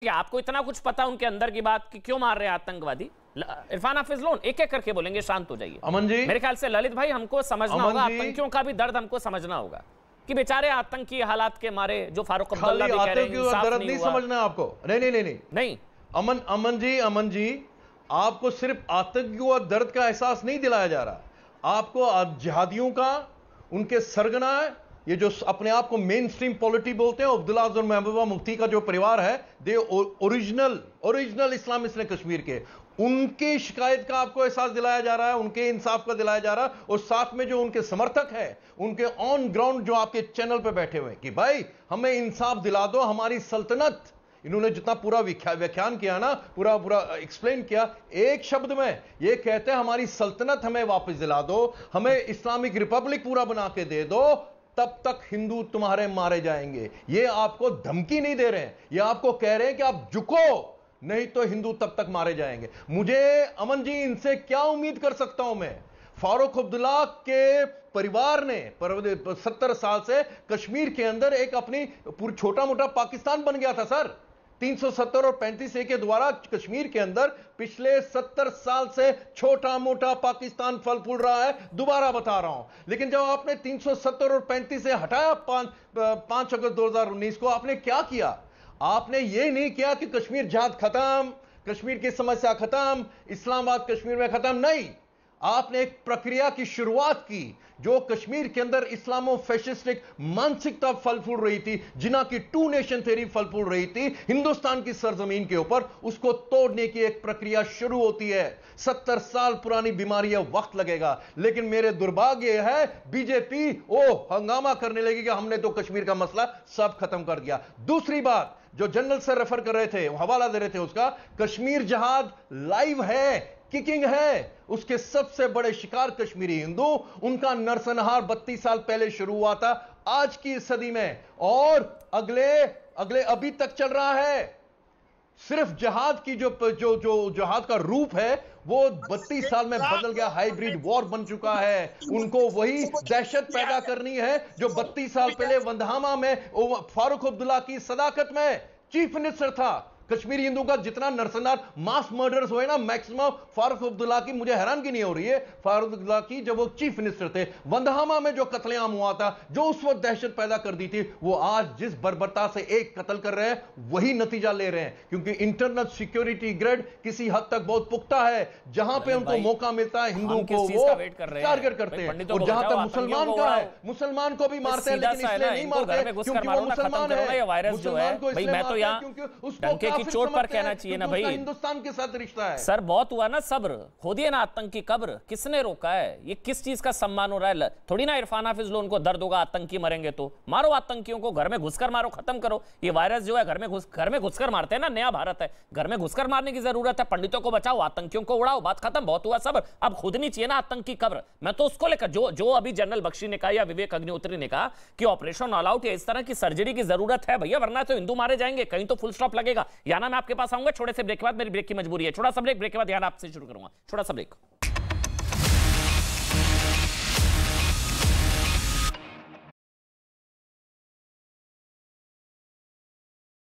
क्या आपको इतना कुछ पता उनके अंदर की बात कि क्यों मार रहे हैं आतंकवादी? इरफान हाफिज लोन एक एक करके बोलेंगे, शांत हो जाइए। अमन जी, मेरे ख्याल से ललित भाई हमको समझना होगा, आतंकियों का भी दर्द हमको समझना होगा कि बेचारे आतंकी हालात के मारे जो फारूक अब्दुल्ला भी कह रहे हैं इंसाफ दर्द नहीं समझना आपको। नहीं अमन जी, आपको सिर्फ आतंकियों और दर्द का एहसास नहीं दिलाया जा रहा, आपको जिहादियों का, उनके सरगना, ये जो अपने आप को मेन स्ट्रीम पॉलिटी बोलते हैं, अब्दुल्ला और महबूबा मुफ्ती का जो परिवार है, दे ओरिजिनल इस्लामिस्ट ने कश्मीर के, उनके शिकायत का आपको एहसास दिलाया जा रहा है, उनके इंसाफ का दिलाया जा रहा है। और साथ में जो उनके समर्थक हैं, उनके ऑन ग्राउंड जो आपके चैनल पे बैठे हुए हैं कि भाई हमें इंसाफ दिला दो, हमारी सल्तनत, इन्होंने जितना पूरा व्याख्यान किया ना, पूरा एक्सप्लेन किया, एक शब्द में ये कहते हैं हमारी सल्तनत हमें वापस दिला दो, हमें इस्लामिक रिपब्लिक पूरा बना के दे दो, तब तक हिंदू तुम्हारे मारे जाएंगे। ये आपको धमकी नहीं दे रहे हैं, ये आपको कह रहे हैं कि आप झुको, नहीं तो हिंदू तब तक मारे जाएंगे। मुझे अमन जी इनसे क्या उम्मीद कर सकता हूं मैं? फारूक अब्दुल्ला के परिवार ने 70 साल से कश्मीर के अंदर एक अपनी छोटा मोटा पाकिस्तान बन गया था सर। 370 और 35A के द्वारा कश्मीर के अंदर पिछले 70 साल से छोटा मोटा पाकिस्तान फल फूल रहा है। दोबारा बता रहा हूं, लेकिन जब आपने 370 और 35 से हटाया 5 अगस्त 2019 को, आपने क्या किया? आपने यह नहीं किया कि कश्मीर जहाद खत्म, कश्मीर की समस्या खत्म, इस्लामाबाद कश्मीर में खत्म, नहीं। आपने एक प्रक्रिया की शुरुआत की जो कश्मीर के अंदर इस्लामो फैशिस्टिक मानसिकता फल फूल रही थी, जिना की 2 नेशन थ्योरी फल फूल रही थी हिंदुस्तान की सरजमीन के ऊपर, उसको तोड़ने की एक प्रक्रिया शुरू होती है। 70 साल पुरानी बीमारी है, वक्त लगेगा, लेकिन मेरे दुर्भाग्य है बीजेपी हंगामा करने लगी कि हमने तो कश्मीर का मसला सब खत्म कर दिया। दूसरी बात जो जनरल सर रेफर कर रहे थे, हवाला दे रहे थे उसका, कश्मीर जहाद लाइव है, किकिंग है, उसके सबसे बड़े शिकार कश्मीरी हिंदू, उनका नरसंहार 32 साल पहले शुरू हुआ था आज की सदी में, और अगले अभी तक चल रहा है। सिर्फ जहाद की जो जहाद का रूप है वो 32 साल में बदल गया, हाइब्रिड वॉर बन चुका है। उनको वही दहशत पैदा करनी है जो 32 साल पहले वंदहामा में फारूक अब्दुल्ला की सदाकत में चीफ मिनिस्टर था। कश्मीरी हिंदू का जितना नरसंहार, मास मर्डर्स हुए ना, मैक्सिमम फारूक अब्दुल्ला की, मुझे हैरानगी नहीं हो रही है, फारूक अब्दुल्ला की जब वो चीफ मिनिस्टर थे, वंदहामा में जो कत्लेआम हुआ था, जो उस वक्त दहशत पैदा कर दी थी, वो आज जिस बर्बरता से एक कत्ल कर रहे हैं वही नतीजा ले रहे हैं, क्योंकि इंटरनल सिक्योरिटी ग्रिड किसी हद तक बहुत पुख्ता है। जहां पे उनको मौका मिलता है हिंदू को वो टारगेट करते हैं, और जहां तक मुसलमान का है, मुसलमान को भी मारते हैं, लेकिन इसलिए नहीं मारते क्योंकि वो मुसलमान है। मुसलमान को इसलिए मारते हैं क्योंकि उसको की चोट पर कहना चाहिए ना भाई, हिंदुस्तान के साथ रिश्ता है। सर बहुत हुआ ना सब्र, खोदिए ना आतंकी कब्र, किसने रोका है? ये किस चीज का सम्मान हो रहा है? थोड़ी ना इरफान हाफिज लोन को दर्द होगा आतंकी मरेंगे तो मारो, आतंकियों को घर में घुसकर मारो, खत्म करो। ये वायरस जो है घर में घुसकर मारते हैं ना, नया भारत है, घर में घुसकर मारने की जरूरत है। पंडितों को बचाओ, आतंकियों को उड़ाओ, बात खत्म, बहुत हुआ सब्र। अब खुद नहीं चाहिए ना आतंकी कब्र। मैं तो उसको लेकर जो अभी जनरल बख्शी ने कहा या विवेक अग्निहोत्री ने कहा कि ऑपरेशन ऑल आउट या इस तरह की सर्जरी की जरूरत है भैया, वरना तो हिंदू मारे जाएंगे, कहीं तो फुल स्टॉप लगेगा। या ना मैं आपके पास आऊंगा छोटे से ब्रेक के बाद, मेरी ब्रेक की मजबूरी है। छोटा सा ब्रेक के बाद ध्यान आपसे शुरू करूंगा, छोटा सा ब्रेक।